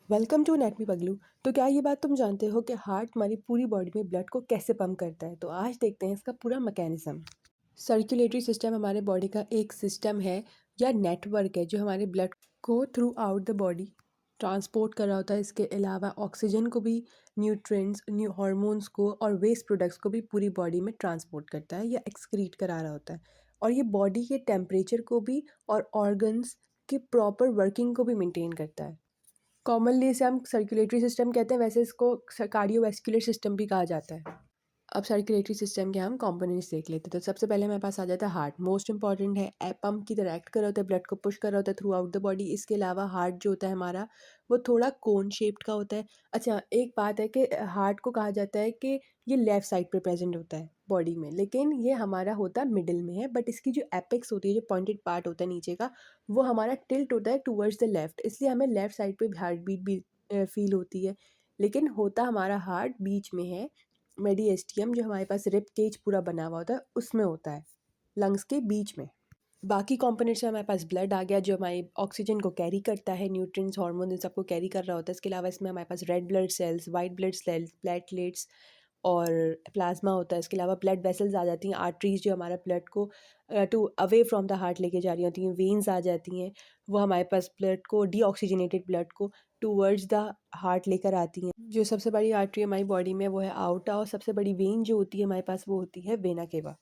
Welcome to anatomy पगलू। तो क्या ये बात तुम जानते हो कि हार्ट हमारी पूरी बॉडी में ब्लड को कैसे पंप करता है? तो आज देखते हैं इसका पूरा मैकेनिज्म। सर्कुलेटरी सिस्टम हमारे बॉडी का एक सिस्टम है या नेटवर्क है जो हमारे ब्लड को through out the body transport कर रहा होता है। इसके अलावा ऑक्सीजन को भी, न्यूट्रिएंट्स, न्यू हार्मोन्स को और वेस्ट प्रोडक्ट्स को भी पूरी बॉडी में ट्रांसपोर्ट करता है या एक्सक्रीट करा रहा होता है। और ये बॉडी के टेम्परेचर को भी और ऑर्गन्स की प्रॉपर वर्किंग को भी मेंटेन करता है। कॉमनली इसे हम सर्कुलेटरी सिस्टम कहते हैं, वैसे इसको कार्डियोवैस्कुलर सिस्टम भी कहा जाता है। अब सर्कुलेटरी सिस्टम के हम कंपोनेंट्स देख लेते हैं। तो सबसे पहले हमारे पास आ जाता है हार्ट। मोस्ट इंपॉर्टेंट है, पंप की तरह एक्ट कर रहा होता है, ब्लड को पुश कर रहा होता है थ्रू आउट द बॉडी। इसके अलावा हार्ट जो होता है हमारा, वो थोड़ा कोन शेप्ड का होता है। अच्छा, एक बात है कि हार्ट को कहा जाता है कि ये लेफ़्ट साइड पे प्रेजेंट होता है बॉडी में, लेकिन ये हमारा होता है मिडिल में है। बट इसकी जो एपेक्स होती है, जो पॉइंटेड पार्ट होता है नीचे का, वो हमारा टिल्ट होता है टूवर्ड्स द लेफ्ट, इसलिए हमें लेफ़्ट साइड पे हार्ट बीट भी फील होती है। लेकिन होता हमारा हार्ट बीच में है, मेडिएस्टियम जो हमारे पास रिब केज पूरा बना हुआ होता है उसमें होता है, लंग्स के बीच में। बाकी कंपोनेंट्स में हमारे पास ब्लड आ गया जो हमारी ऑक्सीजन को कैरी करता है, न्यूट्रिएंट्स, हार्मोन, इन सबको कैरी कर रहा होता है। इसके अलावा इसमें हमारे पास red blood cells, white blood cells, platelets और प्लाज्मा होता है। इसके अलावा ब्लड वेसल्स आ जाती हैं, आर्टरीज जो हमारा ब्लड को to away from the heart लेके जा रही होती हैं, वेन्स आ जाती हैं, वो हमारे पास ब्लड को, डीऑक्सीजनेटेड ब्लड को टूवर्ड्स द हार्ट लेकर आती हैं। जो सबसे बड़ी आर्टरी हमारी बॉडी में वो है आउटा, और सबसे बड़ी वेन जो होती है हमारे पास वो होती है वेना केवा।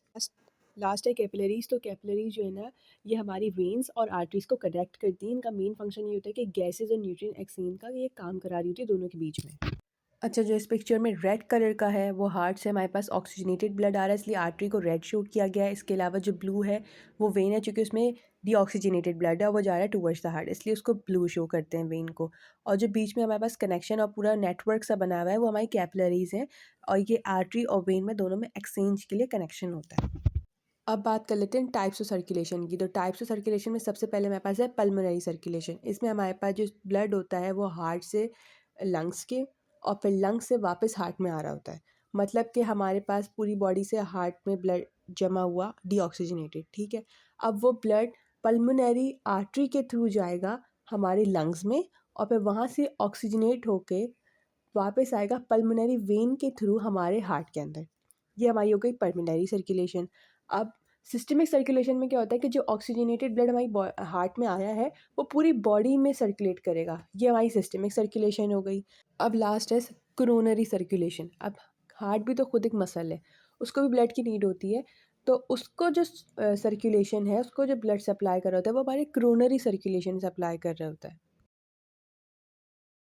लास्ट है कैपिलरीज। तो कैपिलरीज जो है ना, ये हमारी वेन्स और आर्टरीज को कनेक्ट करती हैं। इनका मेन फंक्शन ये होता है कि गैसेज और न्यूट्रिएंट एक्सचेंज का ये काम करा रही होती है दोनों के बीच में। अच्छा, जो इस पिक्चर में रेड कलर का है वो हार्ट से हमारे पास ऑक्सीजनेटेड ब्लड आ रहा है, इसलिए आर्टरी को रेड शो किया गया है। इसके अलावा जो ब्लू है वो वेन है, चूँकि उसमें डीऑक्सीजनेटेड ब्लड है, वो जा रहा है टूवर्ड्स द हार्ट, इसलिए उसको ब्लू शो करते हैं वेन को। और जो बीच में हमारे पास कनेक्शन और पूरा नेटवर्क सा बना हुआ है वो हमारी कैपिलरीज हैं, और ये आर्टरी और वेन में दोनों में एक्सचेंज के लिए कनेक्शन होता है। अब बात कर लेते हैं टाइप्स ऑफ सर्कुलेशन की। तो टाइप्स ऑफ सर्कुलेशन में सबसे पहले हमारे पास है पल्मोनरी सर्कुलेशन। इसमें हमारे पास जो ब्लड होता है वो हार्ट से लंग्स के, और फिर लंग्स से वापस हार्ट में आ रहा होता है। मतलब कि हमारे पास पूरी बॉडी से हार्ट में ब्लड जमा हुआ, डीऑक्सीजनेटेड, ठीक है। अब वो ब्लड पल्मोनरी आर्टरी के थ्रू जाएगा हमारे लंग्स में, और फिर वहाँ से ऑक्सीजनेट होके वापस आएगा पल्मोनरी वेन के थ्रू हमारे हार्ट के अंदर। ये हमारी हो गई पल्मोनरी सर्कुलेशन। अब सिस्टमिक सर्कुलेशन में क्या होता है कि जो ऑक्सीजनेटेड ब्लड हमारी हार्ट में आया है वो पूरी बॉडी में सर्कुलेट करेगा, ये हमारी सिस्टमिक सर्कुलेशन हो गई। अब लास्ट है कोरोनरी सर्कुलेशन। अब हार्ट भी तो खुद एक मसल है, उसको भी ब्लड की नीड होती है। तो उसको जो सर्कुलेशन है, उसको जो ब्लड सप्लाई कर रहा होता है वो हमारे कोरोनरी सर्कुलेशन सप्लाई कर रहा होता है।